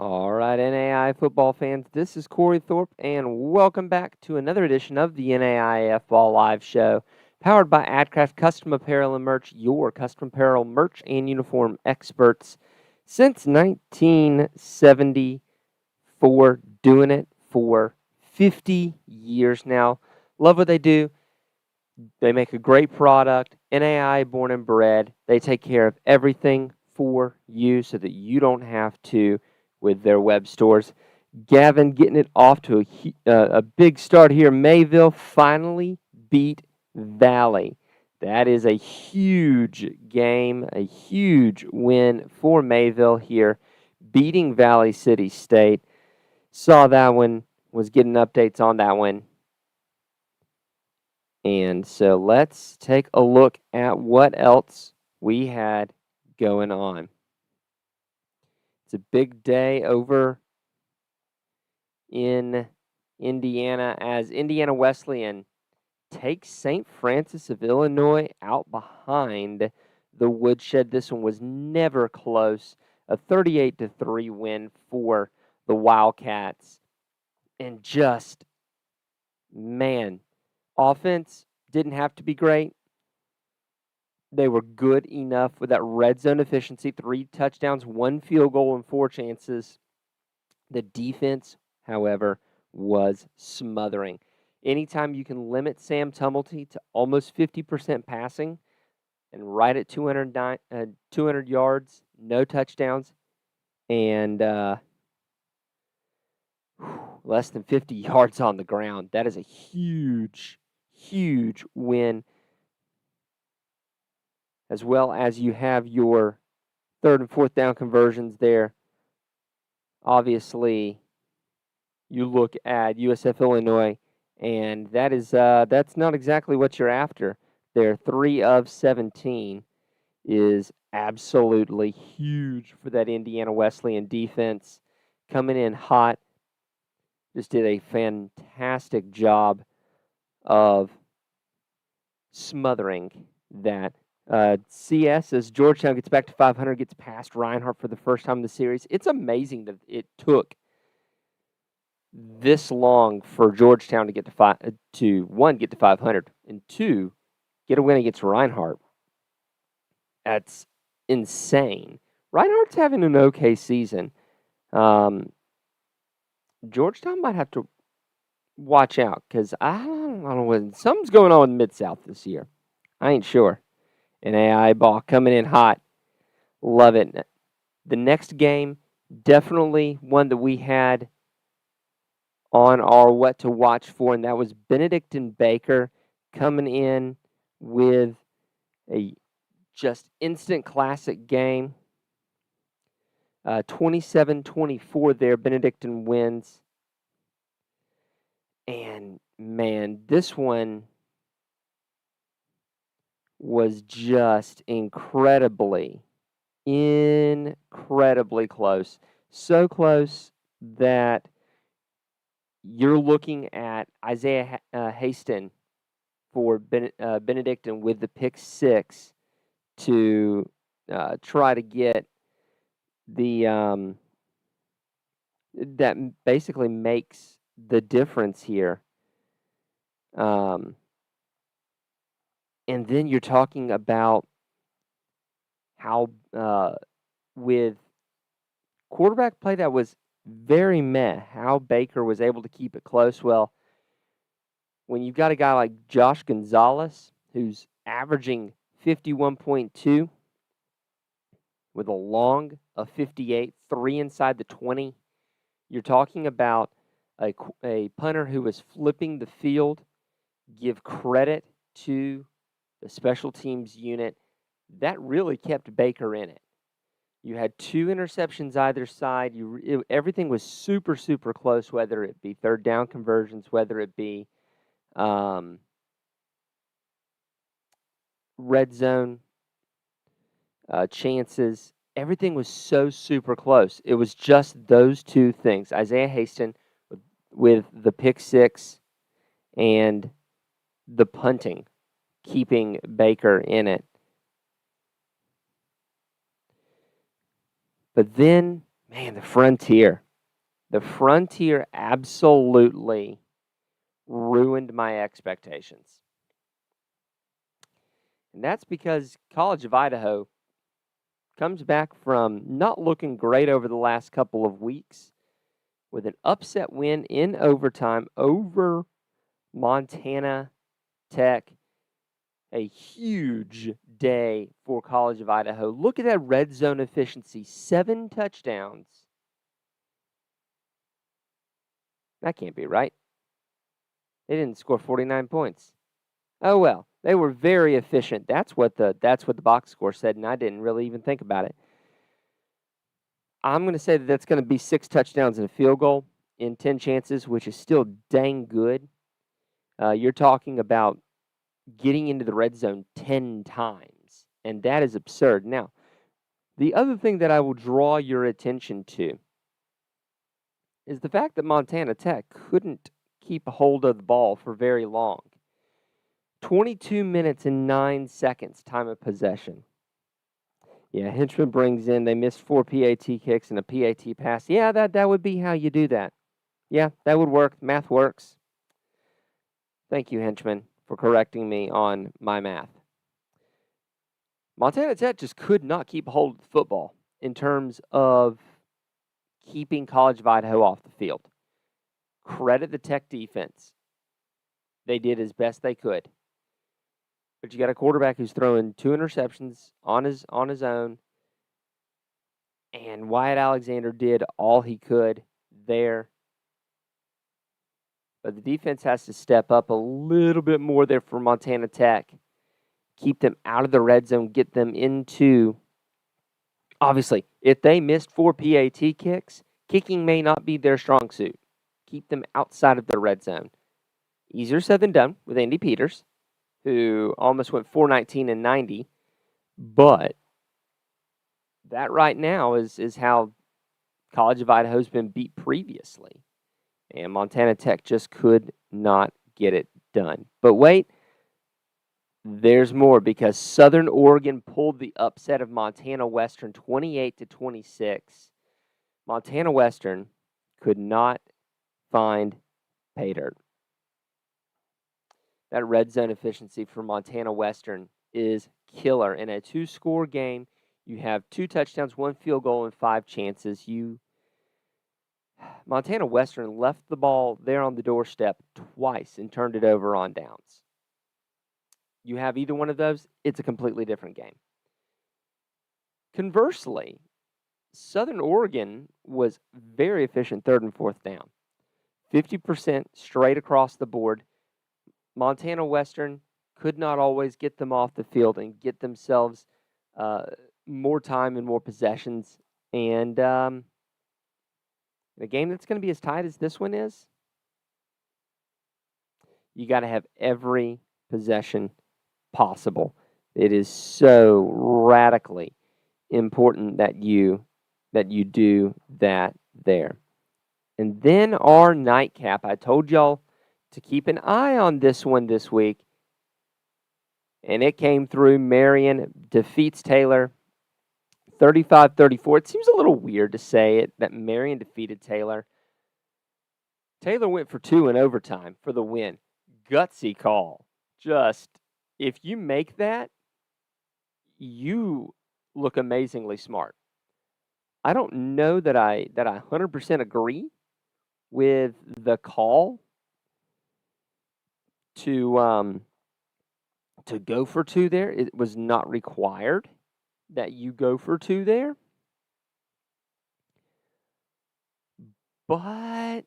All right, NAI football fans, this is Cory Thorpe, and welcome back to another edition of the NAIF Ball Live Show, powered by AdCraft Custom Apparel and Merch, your custom apparel, merch, and uniform experts since 1974, doing it for 50 years now. Love what they do. They make a great product. NAI born and bred. They take care of everything for you so that you don't have to with their web stores. Gavin getting it off to a big start here. Mayville finally beat Valley. That is a huge game, a huge win for Mayville here, beating Valley City State. Saw that one, was getting updates on that one. And so let's take a look at what else we had going on. It's a big day over in Indiana as Indiana Wesleyan takes St. Francis of Illinois out behind the Woodshed. This one was never close. A 38-3 win for the Wildcats. And just, man, offense didn't have to be great. They were good enough with that red zone efficiency, 3 touchdowns, 1 field goal, and 4 chances. The defense, however, was smothering. Anytime you can limit Sam Tumulty to almost 50% passing and right at 200 yards, no touchdowns, and less than 50 yards on the ground, that is a huge, huge win. As well as you have your 3rd and 4th down conversions there. Obviously, you look at USF Illinois, and that's not exactly what you're after. Their 3 of 17 is absolutely huge for that Indiana Wesleyan defense. Coming in hot, just did a fantastic job of smothering that. CS, as Georgetown gets back to 500, gets past Reinhardt for the first time in the series. It's amazing that it took this long for Georgetown to get to one, get to 500, and 2, get a win against Reinhardt. That's insane. Reinhardt's having an okay season. Georgetown might have to watch out because I don't know what something's going on in Mid-South this year. I ain't sure. NAI ball coming in hot. Love it. The next game, definitely one that we had on our what to watch for, and that was Benedict and Baker coming in with a just instant classic game. 27-24 there. Benedictine wins. And, man, this one was just incredibly close. So close that you're looking at Isaiah Haston for Benedictine with the pick 6 to try to get the that basically makes the difference here. And then you're talking about how with quarterback play that was very meh, how Baker was able to keep it close. Well, when you've got a guy like Josh Gonzalez, who's averaging 51.2 with a long of 58, 3 inside the 20, you're talking about a punter who was flipping the field. Give credit to the special teams unit. That really kept Baker in it. You had 2 interceptions either side. Everything was super, super close, whether it be 3rd down conversions, whether it be red zone chances. Everything was so super close. It was just those 2 things. Isaiah Haston with the pick 6 and the punting, keeping Baker in it. But then, Man, the Frontier. The Frontier absolutely ruined my expectations. And that's because College of Idaho comes back from not looking great over the last couple of weeks with an upset win in overtime over Montana Tech. A huge day for College of Idaho. Look at that red zone efficiency, 7 touchdowns. That can't be right. They didn't score 49 points. Oh well, they were very efficient. That's what the box score said, and I didn't really even think about it. I'm going to say that that's going to be 6 touchdowns and a field goal in 10 chances, which is still dang good. You're talking about getting into the red zone 10 times, and that is absurd. Now, the other thing that I will draw your attention to is the fact that Montana Tech couldn't keep a hold of the ball for very long. 22 minutes and 9 seconds time of possession. Yeah, Henchman brings in, they missed 4 PAT kicks and a PAT pass. Yeah, that would be how you do that. Yeah, that would work. Math works. Thank you, Henchman, for correcting me on my math. Montana Tech just could not keep a hold of the football in terms of keeping College of Idaho off the field. Credit the Tech defense. They did as best they could. But you got a quarterback who's throwing 2 interceptions on his own. And Wyatt Alexander did all he could there. But the defense has to step up a little bit more there for Montana Tech. Keep them out of the red zone, get them into... Obviously, if they missed 4 PAT kicks, kicking may not be their strong suit. Keep them outside of the red zone. Easier said than done with Andy Peters, who almost went 419 and 90. But that right now is how College of Idaho's been beat previously. And Montana Tech just could not get it done. But wait, there's more, because Southern Oregon pulled the upset of Montana Western 28-26. Montana Western could not find pay dirt. That red zone efficiency for Montana Western is killer. In a 2-score game, you have 2 touchdowns, 1 field goal, and 5 chances. Montana Western left the ball there on the doorstep twice and turned it over on downs. You have either one of those, it's a completely different game. Conversely, Southern Oregon was very efficient 3rd and 4th down. 50% straight across the board. Montana Western could not always get them off the field and get themselves more time and more possessions. And a game that's going to be as tight as this one is, you got to have every possession possible. It is so radically important that you do that there. And then our nightcap, I told y'all to keep an eye on this one this week, and it came through. Marion defeats Taylor 35-34. It seems a little weird to say it, that Marion defeated Taylor. Taylor went for 2 in overtime for the win. Gutsy call. Just, if you make that, you look amazingly smart. I don't know that I 100% agree with the call to go for 2 there. It was not required that you go for 2 there. But, oh man.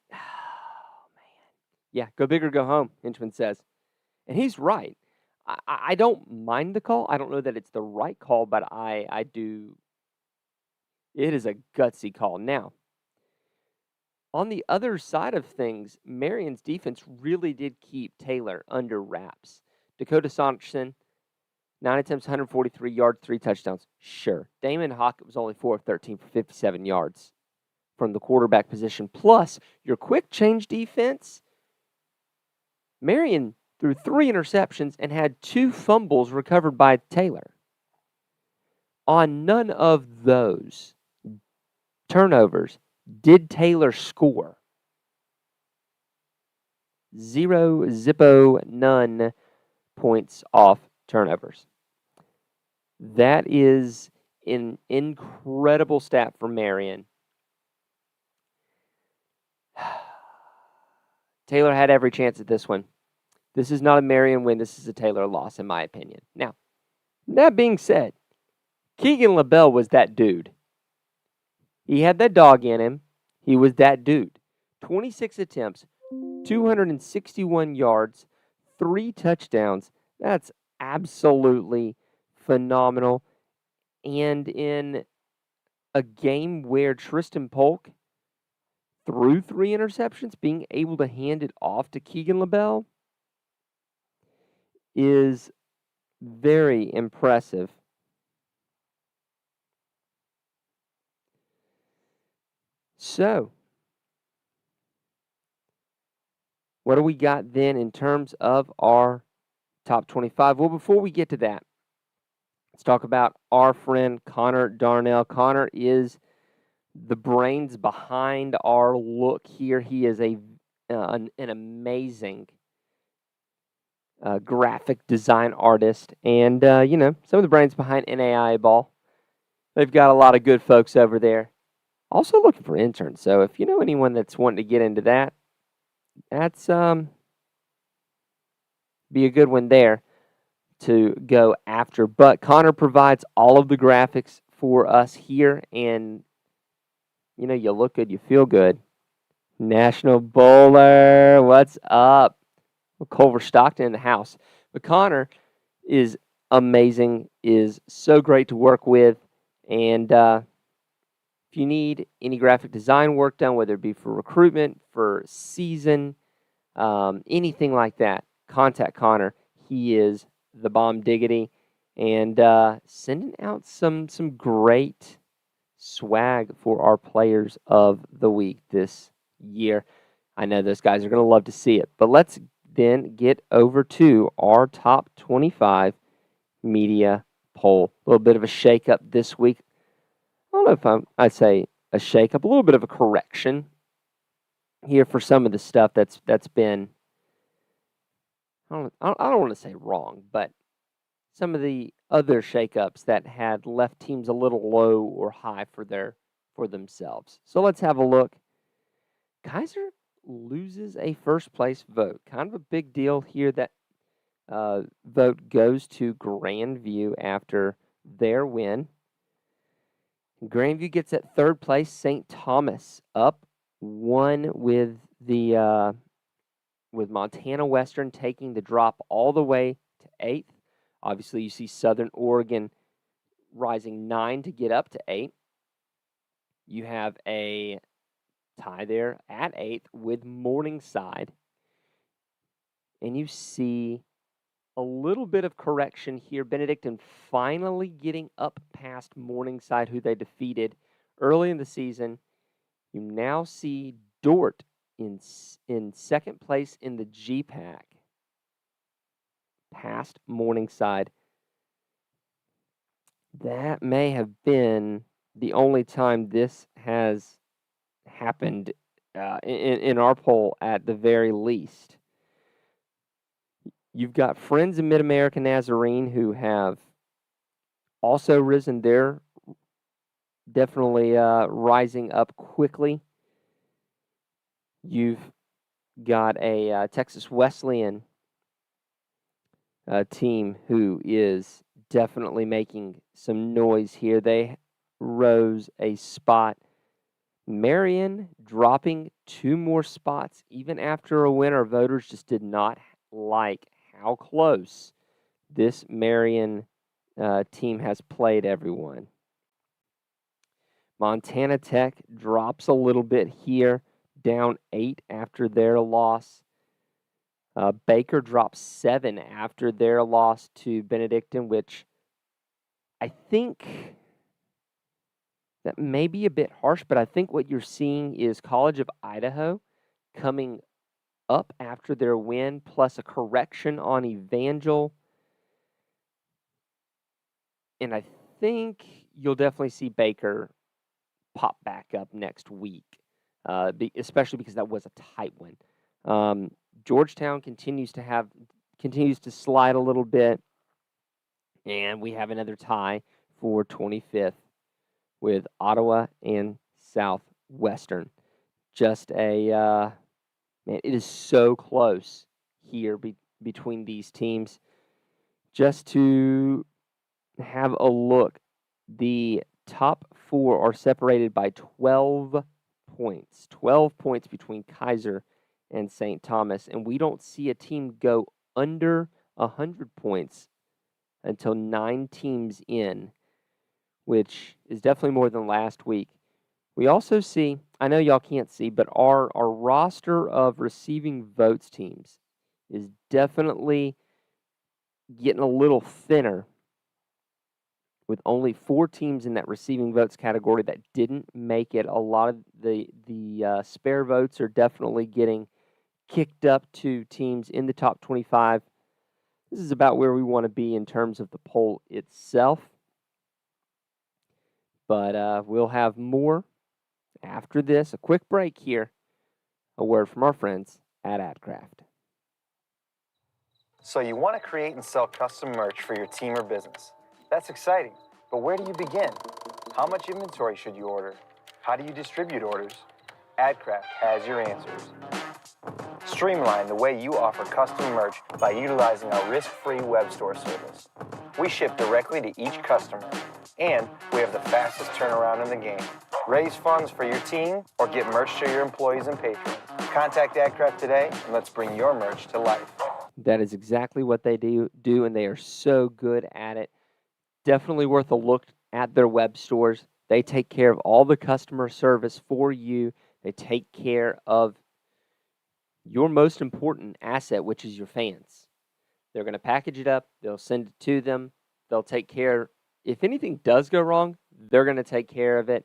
Yeah, go big or go home, Hinchman says. And he's right. I don't mind the call. I don't know that it's the right call, but I do. It is a gutsy call. Now, on the other side of things, Marion's defense really did keep Taylor under wraps. Dakota Sonicson, 9 attempts, 143 yards, 3 touchdowns. Sure. Damon Hockett was only 4 of 13 for 57 yards from the quarterback position. Plus, your quick change defense, Marion threw 3 interceptions and had 2 fumbles recovered by Taylor. On none of those turnovers. Did Taylor score? 0, zippo, none points off turnovers. That is an incredible stat for Marion. Taylor had every chance at this one. This is not a Marion win. This is a Taylor loss, in my opinion. Now, that being said, Keegan LaBelle was that dude. He had that dog in him. He was that dude. 26 attempts, 261 yards, 3 touchdowns. That's absolutely phenomenal. And in a game where Tristan Polk threw 3 interceptions, being able to hand it off to Keegan LaBelle is very impressive. So, what do we got then in terms of our top 25? Well, before we get to that, let's talk about our friend Connor Darnell. Connor is the brains behind our look here. He is an amazing graphic design artist, and some of the brains behind NAI Ball. They've got a lot of good folks over there. Also looking for interns. So if you know anyone that's wanting to get into that, that's be a good one there to go after. But Connor provides all of the graphics for us here, and you look good, you feel good. National Bowler, what's up? Well, Culver Stockton in the house. But Connor is amazing, is so great to work with, and if you need any graphic design work done, whether it be for recruitment, for season, anything like that, contact Connor. He is the bomb diggity, and sending out some great swag for our players of the week this year. I know those guys are going to love to see it. But let's then get over to our top 25 media poll. A little bit of a shakeup this week. I don't know if I'd say a shakeup, a little bit of a correction here for some of the stuff that's been, I don't want to say wrong, but some of the other shakeups that had left teams a little low or high for themselves. So let's have a look. Kaiser loses a first place vote. Kind of a big deal here. That vote goes to Grandview after their win. Grandview gets at third place. St. Thomas up 1 with the with Montana Western taking the drop all the way to 8th. Obviously, you see Southern Oregon rising 9 to get up to 8. You have a tie there at 8th with Morningside. And you see a little bit of correction here. Benedictine finally getting up past Morningside, who they defeated early in the season. You now see Dort in second place in the GPAC, past Morningside. That may have been the only time this has happened in our poll, at the very least. You've got Friends of Mid-America Nazarene who have also risen. They're definitely rising up quickly. You've got a Texas Wesleyan team who is definitely making some noise here. They rose a spot. Marion dropping 2 more spots even after a win. Our voters just did not like how close this Marion team has played everyone. Montana Tech drops a little bit here, down 8 after their loss. Baker drops 7 after their loss to Benedictine, which I think that may be a bit harsh, but I think what you're seeing is College of Idaho coming up after their win, plus a correction on Evangel. And I think you'll definitely see Baker pop back up next week, especially because that was a tight one. Georgetown continues to slide a little bit, and we have another tie for 25th with Ottawa and Southwestern. Just man, it is so close here between these teams. Just to have a look, the top four are separated by 12 points. 12 points between Kaiser and St. Thomas, and we don't see a team go under 100 points until 9 teams in, which is definitely more than last week. We also see, I know y'all can't see, but our roster of receiving votes teams is definitely getting a little thinner, with only 4 teams in that receiving votes category that didn't make it. A lot of the spare votes are definitely getting kicked up to teams in the top 25. This is about where we want to be in terms of the poll itself. But we'll have more after this. A quick break here. A word from our friends at AdCraft. So you want to create and sell custom merch for your team or business. That's exciting, but where do you begin? How much inventory should you order? How do you distribute orders? AdCraft has your answers. Streamline the way you offer custom merch by utilizing our risk-free web store service. We ship directly to each customer, and we have the fastest turnaround in the game. Raise funds for your team or get merch to your employees and patrons. Contact AdCraft today, and let's bring your merch to life. That is exactly what they do, and they are so good at it. Definitely worth a look at their web stores. They take care of all the customer service for you. They take care of your most important asset, which is your fans. They're going to package it up. They'll send it to them. They'll take care. If anything does go wrong, they're going to take care of it.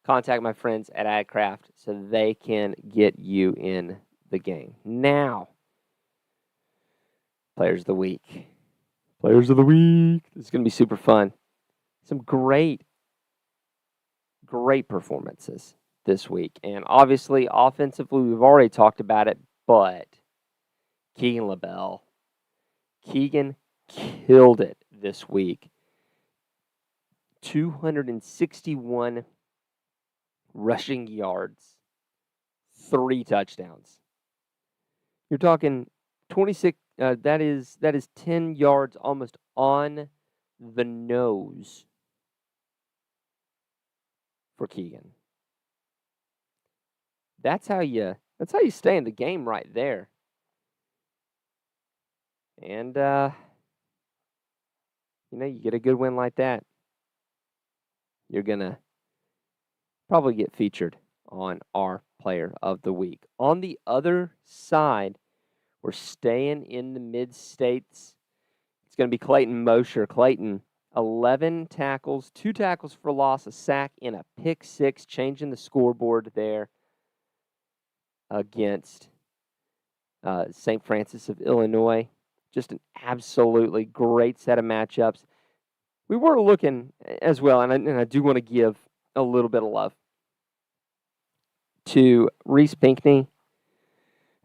Contact my friends at AdCraft so they can get you in the game. Now, Players of the Week. Players of the Week. This is going to be super fun. Some great performances this week. And obviously, offensively, we've already talked about it, but Keegan LaBelle. Keegan killed it this week. 261 rushing yards, 3 touchdowns. You're talking 26. That is 10 yards almost on the nose for Keegan. That's how you stay in the game right there. And you get a good win like that, you're gonna probably get featured on our Player of the Week. On the other side, we're staying in the mid-states. It's going to be Clayton Mosher. Clayton, 11 tackles, 2 tackles for loss, a sack, and a pick 6, changing the scoreboard there against St. Francis of Illinois. Just an absolutely great set of matchups. We were looking as well, and I do want to give a little bit of love to Reese Pinckney,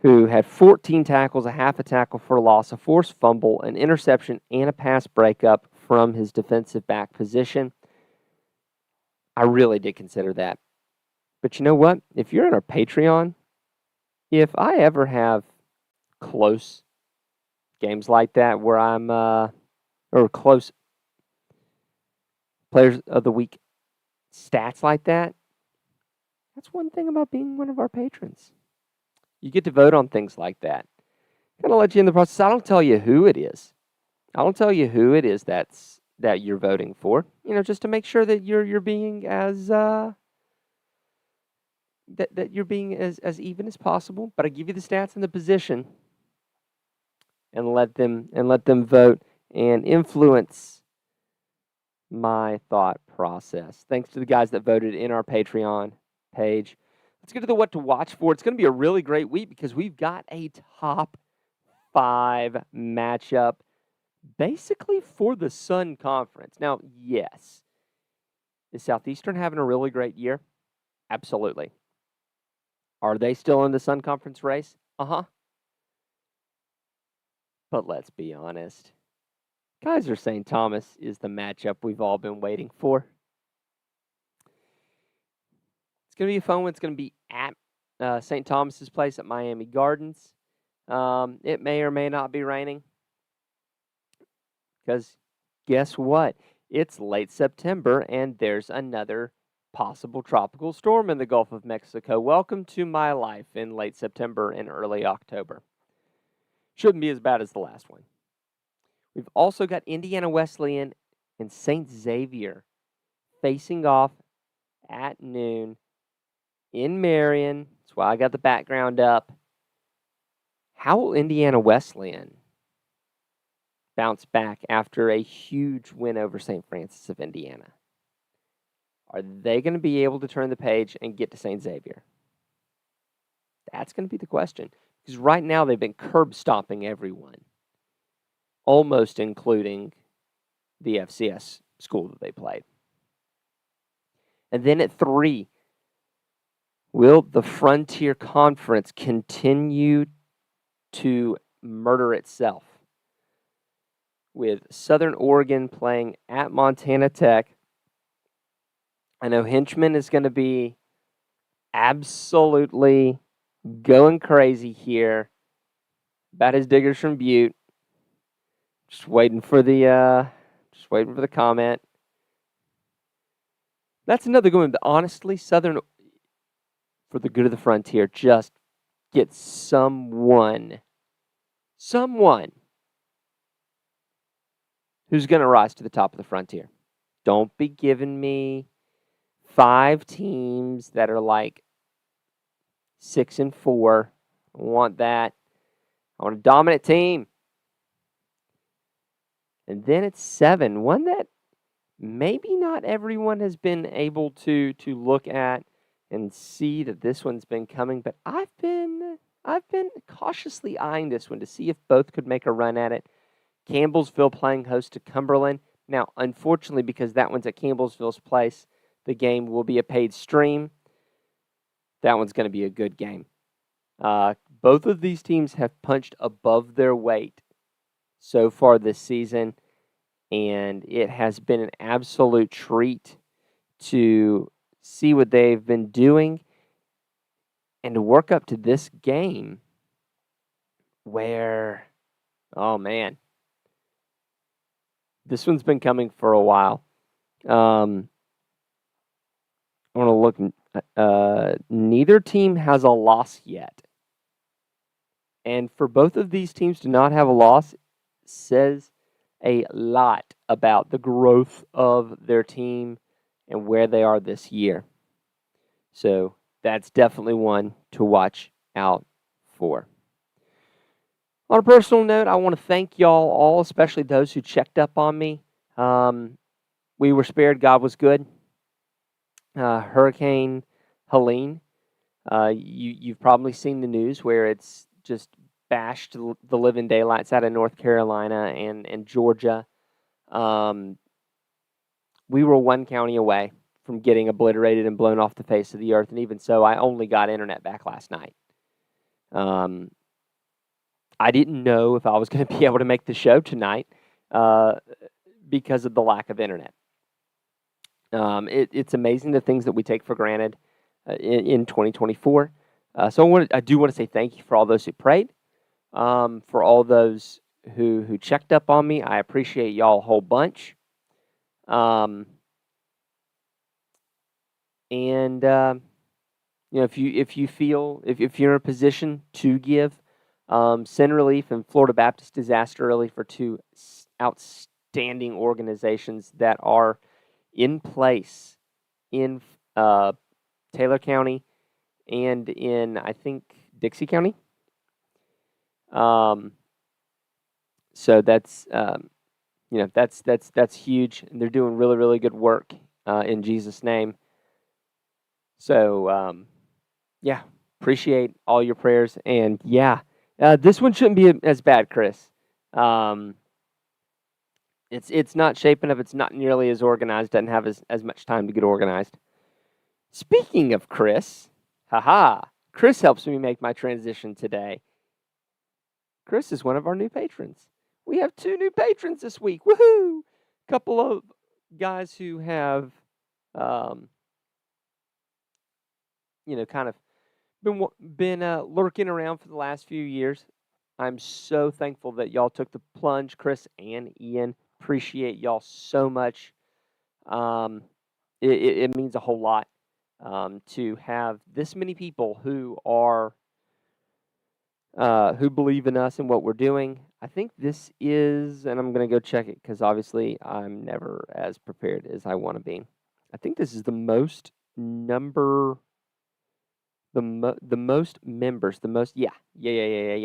who had 14 tackles, a half a tackle for loss, a forced fumble, an interception, and a pass breakup from his defensive back position. I really did consider that. But you know what? If you're in our Patreon, if I ever have close games like that where I'm, or close Players of the Week stats like that, that's one thing about being one of our patrons. You get to vote on things like that. Kind of let you in the process. I don't tell you who it is. I don't tell you who it is that you're voting for. Just to make sure that you're being as that you're being as even as possible. But I give you the stats and the position, and let them vote and influence my thought process. Thanks to the guys that voted in our Patreon page. Let's get to the what to watch for. It's going to be a really great week because we've got a top 5 matchup basically for the Sun Conference. Now, yes, is Southeastern having a really great year? Absolutely. Are they still in the Sun Conference race? Uh-huh. But let's be honest. Kaiser St. Thomas is the matchup we've all been waiting for. It's going to be a fun one. It's going to be at St. Thomas's place at Miami Gardens. It may or may not be raining because guess what? It's late September and there's another possible tropical storm in the Gulf of Mexico. Welcome to my life in late September and early October. Shouldn't be as bad as the last one. We've also got Indiana Wesleyan and St. Xavier facing off at noon in Marion. That's why I got the background up. How will Indiana Wesleyan bounce back after a huge win over St. Francis of Indiana? Are they going to be able to turn the page and get to St. Xavier? That's going to be the question. Because right now they've been curb stomping everyone, almost including the FCS school that they played. And then at 3, will the Frontier Conference continue to murder itself? With Southern Oregon playing at Montana Tech. I know Hinchman is going to be absolutely going crazy here about his Diggers from Butte. Just waiting for the comment. That's another good one. But honestly, Southern, for the good of the Frontier, just get someone who's going to rise to the top of the Frontier. Don't be giving me 5 teams that are like 6-4. I want that. I want a dominant team. And then it's 7, one that maybe not everyone has been able to look at and see that this one's been coming, but I've been cautiously eyeing this one to see if both could make a run at it. Campbellsville playing host to Cumberland. Now, unfortunately, because that one's at Campbellsville's place, the game will be a paid stream. That one's going to be a good game. Both of these teams have punched above their weight so far this season, and it has been an absolute treat to see what they've been doing and to work up to this game where, oh man, this one's been coming for a while. I want to look. Neither team has a loss yet. And for both of these teams to not have a loss says a lot about the growth of their team and where they are this year. So that's definitely one to watch out for. On a personal note, I want to thank y'all all, especially those who checked up on me. We were spared. God was good. Hurricane Helene. You've probably seen the news where it's just bashed the living daylights out of North Carolina and Georgia. We were one county away from getting obliterated and blown off the face of the earth, and even so, I only got internet back last night. I didn't know if I was going to be able to make the show tonight because of the lack of internet. It's amazing the things that we take for granted in 2024. So I do want to say thank you for all those who prayed, for all those who checked up on me. I appreciate y'all a whole bunch. If you feel if you're in a position to give, Sin Relief and Florida Baptist Disaster Relief are 2 outstanding organizations that are in place in Taylor County and in, I think, Dixie County. So that's that's huge, and they're doing really, really good work in Jesus' name. So appreciate all your prayers, and this one shouldn't be as bad, Chris. It's not shaping up. It's not nearly as organized. Doesn't have as much time to get organized. Speaking of Chris, Chris helps me make my transition today. Chris is one of our new patrons. We have 2 new patrons this week. Woohoo! Couple of guys who have, um, kind of been lurking around for the last few years. I'm so thankful that y'all took the plunge, Chris and Ian. Appreciate y'all so much. It means a whole lot to have this many people who are who believe in us and what we're doing. I think this is, and I'm going to go check it because obviously I'm never as prepared as I want to be. I think this is the most number, the most members, yeah.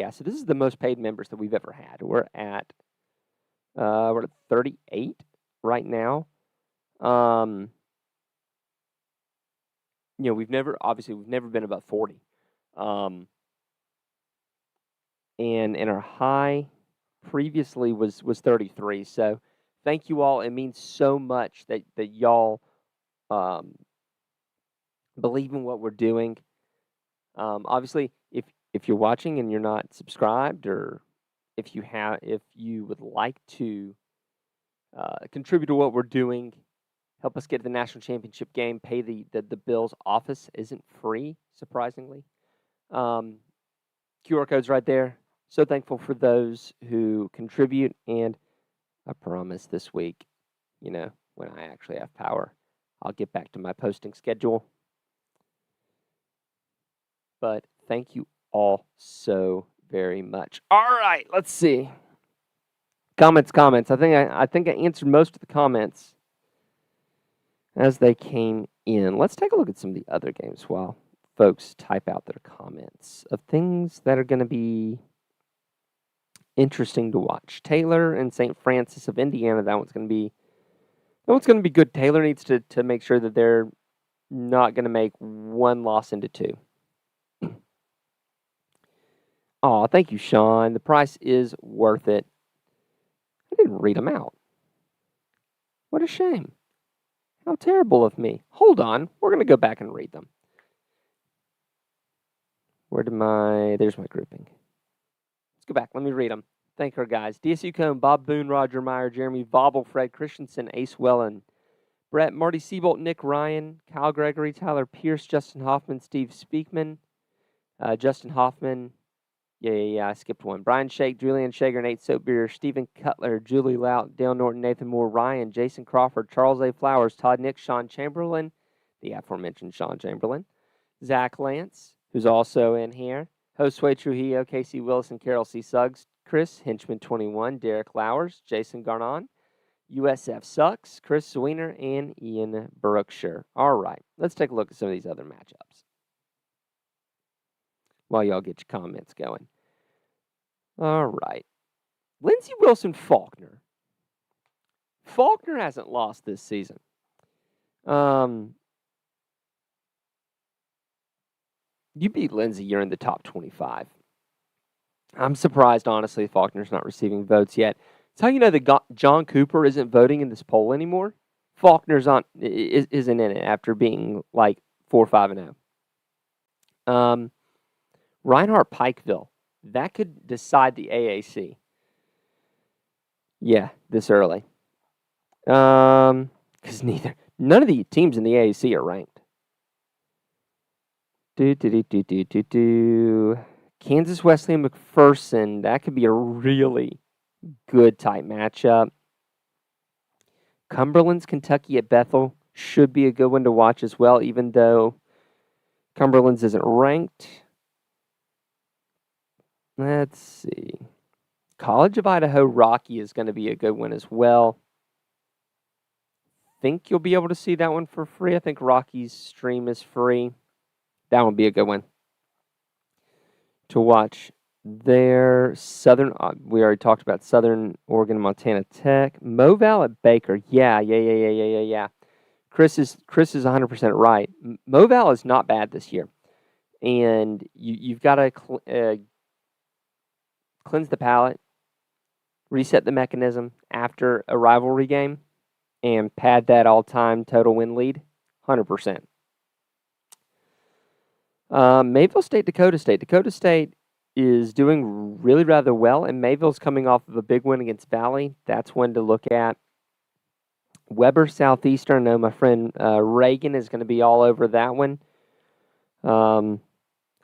So this is the most paid members that we've ever had. We're at 38 right now. We've never been above 40. And our high previously was 33. So thank you all. It means so much that y'all believe in what we're doing. Obviously, if you're watching and you're not subscribed, or if you would like to contribute to what we're doing, help us get to the national championship game, pay the bills. Office isn't free, surprisingly. QR code's right there. So thankful for those who contribute, and I promise this week, when I actually have power, I'll get back to my posting schedule. But thank you all so very much. All right, let's see. Comments. I think I answered most of the comments as they came in. Let's take a look at some of the other games while folks type out their comments of things that are going to be interesting to watch. Taylor and St. Francis of Indiana. That one's going to be good. Taylor needs to make sure that they're not going to make one loss into 2. Oh, thank you, Sean. The price is worth it. I didn't read them out. What a shame. How terrible of me. Hold on. We're going to go back and read them. There's my grouping. Let's go back. Let me read them. Thank our guys. DSU Cone, Bob Boone, Roger Meyer, Jeremy Vobble, Fred Christensen, Ace Wellen, Brett, Marty Siebold, Nick Ryan, Kyle Gregory, Tyler Pierce, Justin Hoffman, Steve Speakman, Justin Hoffman. Yeah, I skipped one. Brian Shake, Julian Shager, Nate Soapbeer, Stephen Cutler, Julie Lout, Dale Norton, Nathan Moore, Ryan, Jason Crawford, Charles A. Flowers, Todd Nick, Sean Chamberlain, the aforementioned Sean Chamberlain, Zach Lance, who's also in here, Josue Trujillo, Casey Wilson, Carol C. Suggs, Chris Hinchman 21, Derek Lowers, Jason Garnon, USF Sucks, Chris Sweener, and Ian Brookshire. All right, let's take a look at some of these other matchups while y'all get your comments going. All right. Lindsey Wilson Faulkner. Faulkner hasn't lost this season. You beat Lindsey, you're in the top 25. I'm surprised, honestly, Faulkner's not receiving votes yet. It's how you know that John Cooper isn't voting in this poll anymore. Faulkner's isn't in it after being like 4-5-0. Reinhardt Pikeville. That could decide the AAC. Yeah, this early. Because none of the teams in the AAC are ranked. Kansas Wesleyan McPherson. That could be a really good type matchup. Cumberland's Kentucky at Bethel should be a good one to watch as well, even though Cumberland's isn't ranked. Let's see. College of Idaho Rocky is going to be a good one as well. Think you'll be able to see that one for free. I think Rocky's stream is free. That would be a good one to watch there. Southern, we already talked about Southern Oregon, Montana Tech. Moval at Baker. Yeah. Chris is 100% right. Moval is not bad this year. And you've got to cleanse the palate, reset the mechanism after a rivalry game, and pad that all-time total win lead, 100%. Mayville State, Dakota State. Dakota State is doing really rather well, and Mayville's coming off of a big win against Valley. That's one to look at. Weber Southeastern. I know my friend Reagan is going to be all over that one. It'll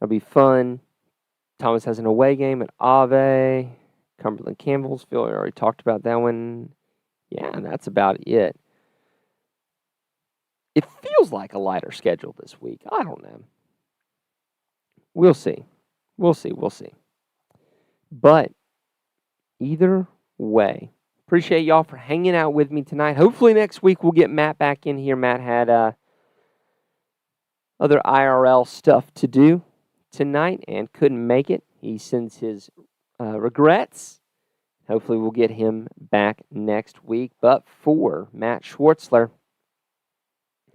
be fun. Thomas has an away game at Ave. Cumberland Campbellsville. I already talked about that one. Yeah, and that's about it. It feels like a lighter schedule this week. I don't know. We'll see. We'll see. But either way, appreciate y'all for hanging out with me tonight. Hopefully next week we'll get Matt back in here. Matt had other IRL stuff to do tonight and couldn't make it. He sends his regrets. Hopefully we'll get him back next week. But for Matt Schwartzler,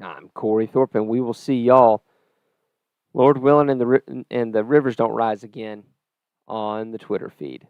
I'm Cory Thorpe, and we will see y'all, Lord willing, and the rivers don't rise again, on the Twitter feed.